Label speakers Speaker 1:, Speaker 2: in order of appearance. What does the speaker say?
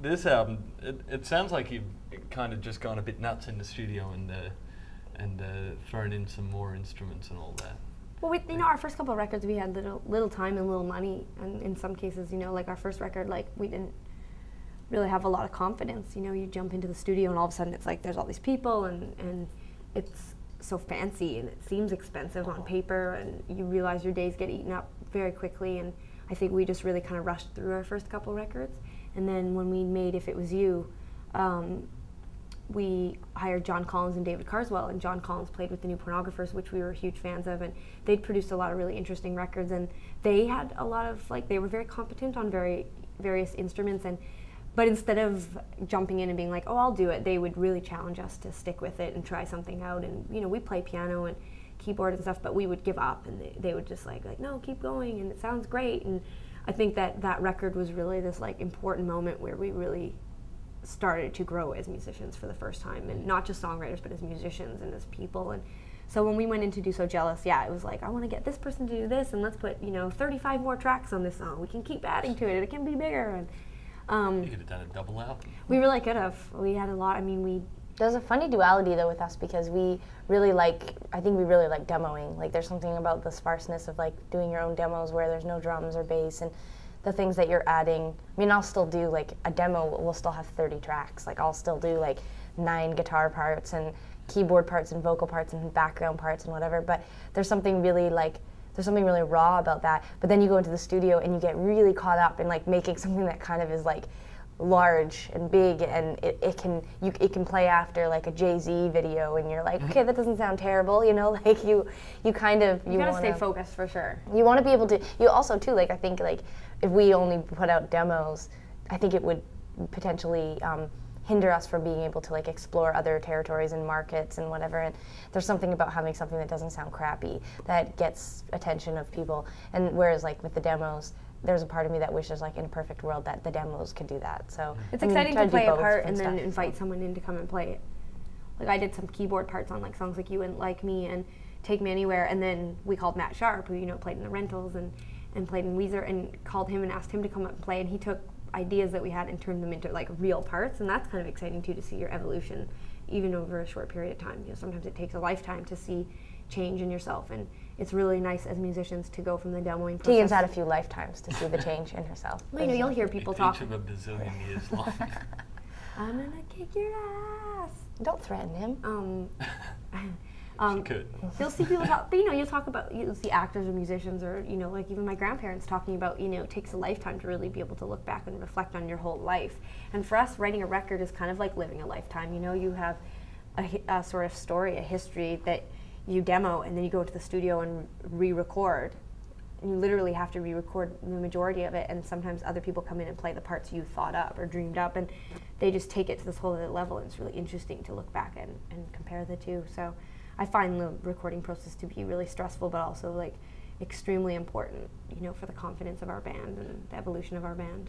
Speaker 1: This album, it sounds like you've kind of just gone a bit nuts in the studio and thrown in some more instruments and all that.
Speaker 2: Well, our first couple of records, we had little time and little money, and in some cases, like our first record, like we didn't really have a lot of confidence. You jump into the studio and all of a sudden it's like there's all these people and it's so fancy and it seems expensive on paper, and you realize your days get eaten up very quickly. And I think we just really kind of rushed through our first couple records. And then when we made If It Was You, we hired John Collins and David Carswell, and John Collins played with the New Pornographers, which we were huge fans of, and they'd produced a lot of really interesting records, and they had a lot of, they were very competent on various instruments, but instead of jumping in and being like, oh, I'll do it, they would really challenge us to stick with it and try something out. And we play piano and keyboard and stuff, but we would give up, and they would just like no, keep going, and it sounds great. And I think that record was really this important moment where we really started to grow as musicians for the first time, and not just songwriters, but as musicians and as people. And so when we went in to do So Jealous, it was like, I want to get this person to do this, and let's put 35 more tracks on this song. We can keep adding to it. It can be bigger. And
Speaker 1: you could have done a double album.
Speaker 2: We really could have. We had a lot.
Speaker 3: There's a funny duality though with us, because we really like demoing. There's something about the sparseness of doing your own demos where there's no drums or bass, and the things that you're adding. I'll still do a demo, we'll still have 30 tracks. I'll still do 9 guitar parts and keyboard parts and vocal parts and background parts and whatever, but there's something really raw about that. But then you go into the studio and you get really caught up in making something that kind of is large and big, and it can play after a Jay-Z video, and you're like, okay, that doesn't sound terrible, you gotta
Speaker 2: stay focused for sure.
Speaker 3: You want to be able to. You also too, I think if we only put out demos, I think it would potentially hinder us from being able to explore other territories and markets and whatever. And there's something about having something that doesn't sound crappy that gets attention of people. And whereas with the demos, there's a part of me that wishes in a perfect world that the demos could do that. So
Speaker 2: it's exciting to play a part and then invite someone in to come and play it. I did some keyboard parts on songs like You Wouldn't Like Me and Take Me Anywhere, and then we called Matt Sharp, who played in the Rentals and played in Weezer, and called him and asked him to come up and play, and he took ideas that we had and turned them into real parts. And that's kind of exciting too, to see your evolution even over a short period of time. Sometimes it takes a lifetime to see change in yourself, and it's really nice as musicians to go from the demoing process.
Speaker 3: Tegan's had a few lifetimes to see the change in herself.
Speaker 2: Well, you'll hear people talk.
Speaker 1: Each of a bazillion years long.
Speaker 2: I'm gonna kick your ass.
Speaker 3: Don't threaten him.
Speaker 1: She could.
Speaker 2: You'll see people talk, but you'll see actors or musicians, or even my grandparents talking about, it takes a lifetime to really be able to look back and reflect on your whole life. And for us, writing a record is kind of like living a lifetime. You have a sort of story, a history that you demo, and then you go to the studio and re-record. And you literally have to re-record the majority of it, and sometimes other people come in and play the parts you thought up or dreamed up, and they just take it to this whole other level, and it's really interesting to look back and compare the two. So I find the recording process to be really stressful, but also extremely important, for the confidence of our band and the evolution of our band.